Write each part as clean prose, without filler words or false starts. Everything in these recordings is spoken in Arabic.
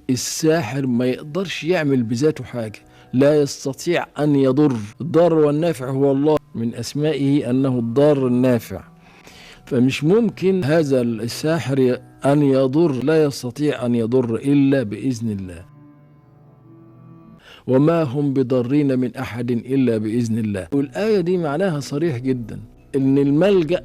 الساحر ما يقدرش يعمل بذاته حاجة، لا يستطيع أن يضر. الضار والنافع هو الله، من أسمائه أنه الضار النافع، فمش ممكن هذا الساحر أن يضر، لا يستطيع أن يضر إلا بإذن الله. وما هم بضارين من أحد إلا بإذن الله. والآية دي معناها صريح جدا، إن الملجأ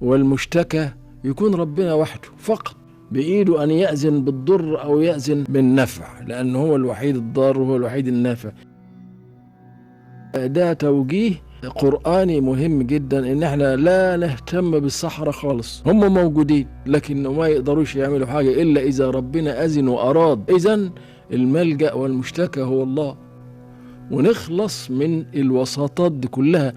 والمشتكى يكون ربنا وحده فقط، بإيده أن يأذن بالضر أو يأذن بالنفع، لأنه هو الوحيد الضار وهو الوحيد النافع. ده توجيه قرآني مهم جدا، إن احنا لا نهتم بالصحراء خالص. هم موجودين لكن ما يقدروش يعملوا حاجة إلا إذا ربنا أذن وأراد. إذن الملجأ والمشتكى هو الله، ونخلص من الوساطات دي كلها.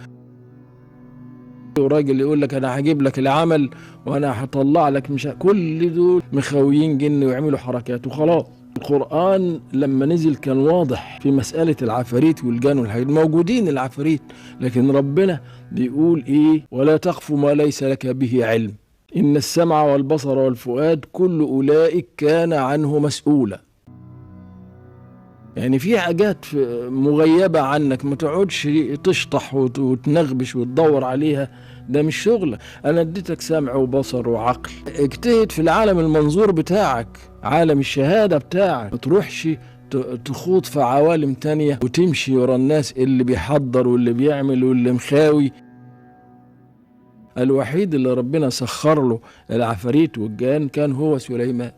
وراجل يقول لك أنا هجيب لك العمل وأنا هطلع لك، مش كل دول مخاويين جن ويعملوا حركات وخلاص. القرآن لما نزل كان واضح في مسألة العفاريت والجن والحاجات، موجودين العفاريت، لكن ربنا بيقول إيه؟ ولا تقف ما ليس لك به علم، إن السمع والبصر والفؤاد كل أولئك كان عنه مسؤولا. يعني في حاجات مغيبة عنك، ما تقعدش تشطح وتنغبش وتدور عليها، ده مش شغلك. أنا اديتك سمع وبصر وعقل، اجتهد في العالم المنظور بتاعك، عالم الشهادة بتاعك، ما تروحش تخوض في عوالم تانية وتمشي ورا الناس اللي بيحضر واللي بيعمل واللي مخاوي. الوحيد اللي ربنا سخر له العفاريت والجان كان هو سليمان،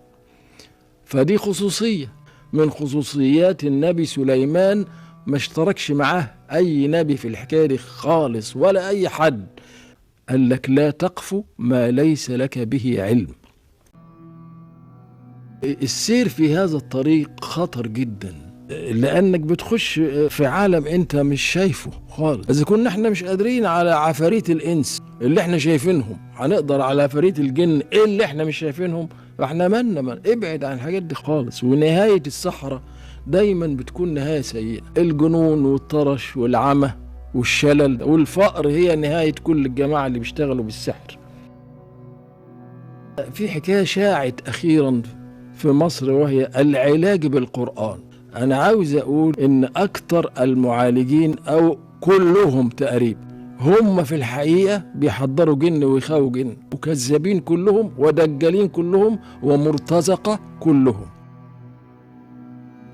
فدي خصوصية من خصوصيات النبي سليمان، ما اشتركش معاه أي نبي في الحكاية دي خالص ولا أي حد. قال لك لا تقف ما ليس لك به علم. السير في هذا الطريق خطر جدا، لأنك بتخش في عالم أنت مش شايفه خالص. إذا كنا احنا مش قادرين على عفاريت الإنس اللي احنا شايفينهم، هنقدر على عفاريت الجن اللي احنا مش شايفينهم؟ فاحنا من ابعد عن الحاجات دي خالص. ونهاية الصحراء دايما بتكون نهاية سيئة، الجنون والطرش والعمى والشلل والفقر هي نهاية كل الجماعة اللي بيشتغلوا بالسحر. في حكاية شاعت أخيرا في مصر، وهي العلاج بالقرآن. أنا عاوز أقول إن أكتر المعالجين أو كلهم تقريبا هم في الحقيقة بيحضروا جن ويخاووا جن، وكذابين كلهم ودجالين كلهم ومرتزقة كلهم.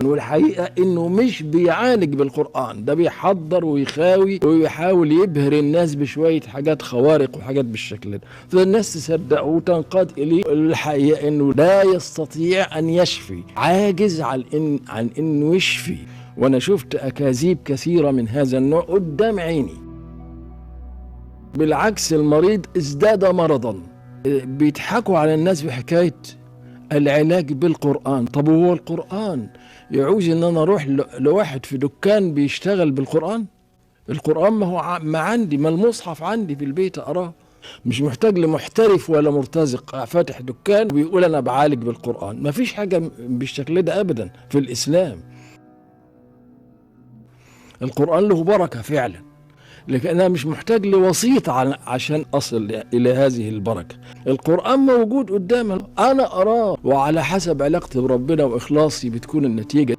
والحقيقة إنه مش بيعالج بالقرآن، ده بيحضر ويخاوي ويحاول يبهر الناس بشوية حاجات خوارق وحاجات بالشكل ده، فالناس تصدق وتنقاد إليه. الحقيقة إنه لا يستطيع أن يشفي، عاجز عن إنه يشفي. وأنا شفت أكاذيب كثيرة من هذا النوع قدام عيني. بالعكس المريض ازداد مرضا. بيضحكوا على الناس بحكاية العلاج بالقرآن. طب هو القرآن يعوز ان انا اروح لواحد في دكان بيشتغل بالقرآن؟ القرآن ما هو ما عندي، ما المصحف عندي في البيت اقراه، مش محتاج لمحترف ولا مرتزق فاتح دكان وبيقول انا بعالج بالقرآن. ما فيش حاجة بالشكل ده ابدا في الاسلام. القرآن له بركة فعلا، لكن أنا مش محتاج لوسيط عشان أصل إلى هذه البركة. القرآن موجود قدامي، أنا أراه، وعلى حسب علاقتي بربنا وإخلاصي بتكون النتيجة.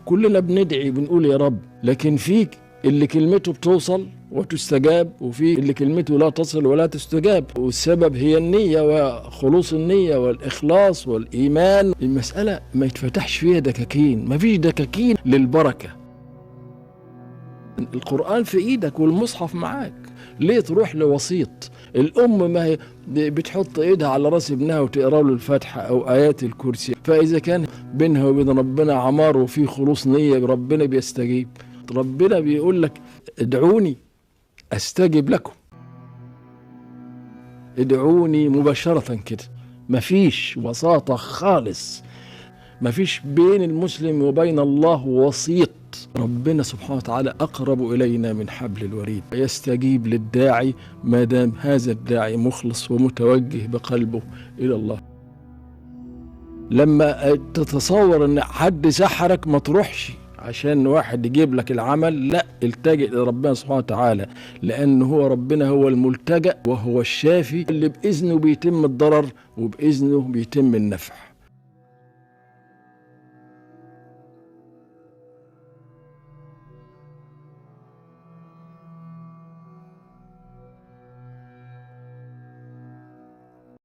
كلنا بندعي بنقول يا رب، لكن فيك اللي كلمته بتوصل وتستجاب، وفي اللي كلمته لا تصل ولا تستجاب، والسبب هي النية وخلوص النية والإخلاص والإيمان. المسألة ما يتفتحش فيها دكاكين، ما فيش دكاكين للبركة. القرآن في ايدك والمصحف معاك، ليه تروح لوسيط؟ الام ما هي بتحط ايدها على راس ابنها وتقرا له الفاتحه او ايات الكرسي، فاذا كان بينها وبين ربنا عمار وفي خلوص نيه ربنا بيستجيب. ربنا بيقول لك ادعوني استجب لكم، ادعوني مباشره كده، مفيش وساطه خالص، مفيش بين المسلم وبين الله وسيط. ربنا سبحانه وتعالى أقرب إلينا من حبل الوريد، يستجيب للداعي ما دام هذا الداعي مخلص ومتوجه بقلبه إلى الله. لما تتصور أن حد سحرك ما تروحش عشان واحد يجيب لك العمل، لا، التجئ لربنا سبحانه وتعالى، لأنه هو ربنا هو الملتجأ وهو الشافي اللي بإذنه بيتم الضرر وبإذنه بيتم النفع.